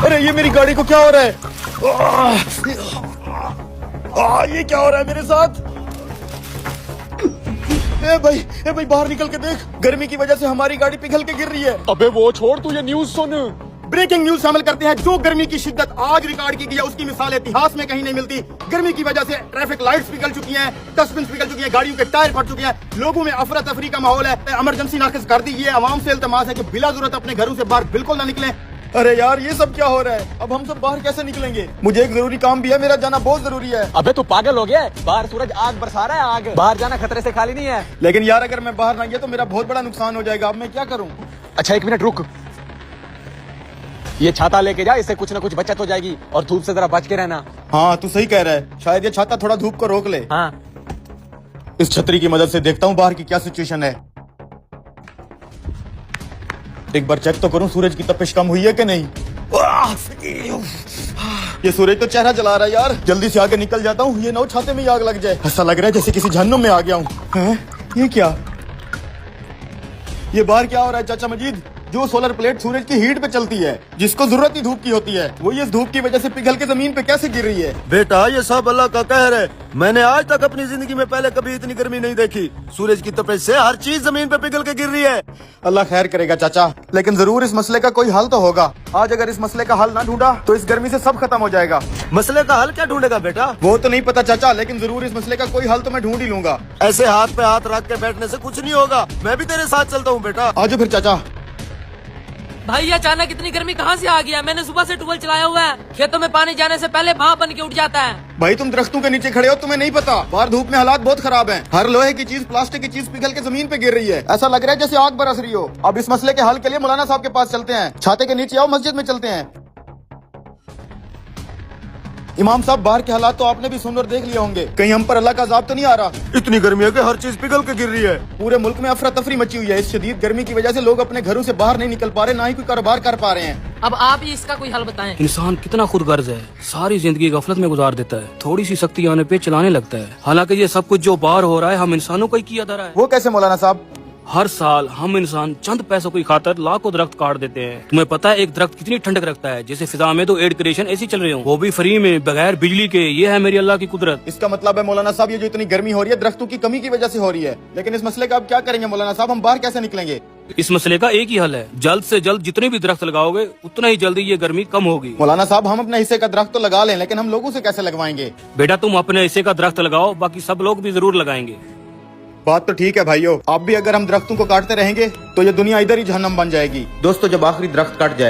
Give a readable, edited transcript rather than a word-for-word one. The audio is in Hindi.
अरे ये मेरी गाड़ी को क्या हो रहा है? ये क्या हो रहा है मेरे साथ? ए भाई बाहर निकल के देख, गर्मी की वजह से हमारी गाड़ी पिघल के गिर रही है। अबे वो छोड़, तू ये न्यूज़ सुन। ब्रेकिंग न्यूज शामिल करते हैं। जो गर्मी की शिद्दत आज रिकॉर्ड की गई है उसकी मिसाल इतिहास में कहीं नहीं मिलती। गर्मी की वजह से ट्रैफिक लाइट्स पिघल चुकी हैं, डस्टबिन पिघल चुकी हैं, गाड़ियों के टायर फट चुके हैं, लोगों में अफरा तफरी का माहौल है। इमरजेंसी नाफिज कर दी है। आवाम से इल्तमास है कि बिला जरूरत अपने घरों से बाहर बिल्कुल ना निकलें। अरे यार ये सब क्या हो रहा है? अब हम सब बाहर कैसे निकलेंगे? मुझे एक जरूरी काम भी है, मेरा जाना बहुत जरूरी है। अबे तू पागल हो गया? बाहर सूरज आग बरसा रहा है, आग। बाहर जाना खतरे से खाली नहीं है। लेकिन यार अगर मैं बाहर ना गया तो मेरा बहुत बड़ा नुकसान हो जाएगा। अब मैं क्या करूँ? अच्छा 1 मिनट रुक, ये छाता लेके जा, इससे कुछ ना कुछ बचत हो जाएगी। और धूप से जरा बच के रहना। हाँ तू सही कह रहा है, शायद ये छाता थोड़ा धूप को रोक ले। हाँ इस छतरी की मदद से देखता हूँ बाहर की क्या सिचुएशन है। एक बार चेक तो करूँ सूरज की तपिश कम हुई है कि नहीं। ये सूरज तो चेहरा जला रहा है यार, जल्दी से आगे निकल जाता हूँ, ये ना हो छाते में ही आग लग जाए। ऐसा लग रहा है जैसे किसी जहन्नुम में आ गया हूँ। ये क्या? ये बाहर क्या हो रहा है चाचा मजीद? जो सोलर प्लेट सूरज की हीट पे चलती है, जिसको जरूरत ही धूप की होती है, वो इस धूप की वजह से पिघल के जमीन पे कैसे गिर रही है? बेटा ये सब अल्लाह का कहर है। मैंने आज तक अपनी जिंदगी में पहले कभी इतनी गर्मी नहीं देखी। सूरज की तपिश से हर चीज जमीन पे पिघल के गिर रही है। अल्लाह खैर करेगा चाचा, लेकिन जरूर इस मसले का कोई हल तो होगा। आज अगर इस मसले का हल ना ढूंढा तो इस गर्मी से सब खत्म हो जाएगा। मसले का हल क्या ढूंढेगा बेटा? वो तो नहीं पता चाचा, लेकिन जरूर इस मसले का कोई हल तो मैं ढूंढ ही लूंगा। ऐसे हाथ पे हाथ रख के बैठने से कुछ नहीं होगा। मैं भी तेरे साथ चलता हूँ बेटा। आजो फिर चाचा। भाई अचानक इतनी गर्मी कहाँ से आ गया? मैंने सुबह से ट्यूबवेल चलाया हुआ है, खेतों में पानी जाने से पहले भाप बन के उठ जाता है। भाई तुम दरख्तों के नीचे खड़े हो, तुम्हें नहीं पता बाहर धूप में हालात बहुत खराब हैं। हर लोहे की चीज, प्लास्टिक की चीज पिघल के जमीन पे गिर रही है। ऐसा लग रहा है जैसे आग बरस रही हो। अब इस मसले के हल के लिए मौलाना साहब के पास चलते हैं। छाते के नीचे आओ, मस्जिद में चलते हैं। इमाम साहब बाहर के हालात तो आपने भी सुन और देख लिए होंगे, कहीं हम पर अल्लाह का अज़ाब तो नहीं आ रहा? इतनी गर्मी है कि हर चीज पिघल के गिर रही है। पूरे मुल्क में अफरा तफरी मची हुई है। इस शदीद गर्मी की वजह से लोग अपने घरों से बाहर नहीं निकल पा रहे, ना ही कोई कारोबार कर पा रहे हैं। अब आप ही इसका कोई हल बताएं। इंसान कितना खुदगर्ज है, सारी जिंदगी गफलत में गुजार देता है, थोड़ी सी सख्ती आने पे चलाने लगता है। हालांकि ये सब कुछ जो बाहर हो रहा है हम इंसानों को ही किया जा रहा है। वो कैसे मौलाना साहब? हर साल हम इंसान चंद पैसों की खातर लाखों दरख्त काट देते हैं। तुम्हें पता है एक दरख्त कितनी ठंडक रखता है? जैसे फिजा में तो एयर कंडीशन ऐसी चल रही हो, वो भी फ्री में बगैर बिजली के। ये है मेरी अल्लाह की कुदरत। इसका मतलब है मौलाना साहब ये जो इतनी गर्मी हो रही है दरख्तों की कमी की वजह से हो रही है। लेकिन इस मसले का अब क्या करेंगे मौलाना साहब? हम बाहर कैसे निकलेंगे? इस मसले का एक ही हल है, जल्द से जल्द जितने भी दरख्त लगाओगे उतना ही जल्दी ये गर्मी कम होगी। मौलाना साहब हम अपने हिस्से का दरख्त तो लगा लें, लेकिन हम लोगों से कैसे लगवाएंगे? बेटा तुम अपने हिस्से का दरख्त लगाओ, बाकी सब लोग भी जरूर लगाएंगे। बात तो ठीक है भाइयों, आप भी अगर हम दरख्तों को काटते रहेंगे तो ये दुनिया इधर ही जहन्नम बन जाएगी। दोस्तों जब आखिरी दरख्त कट जाए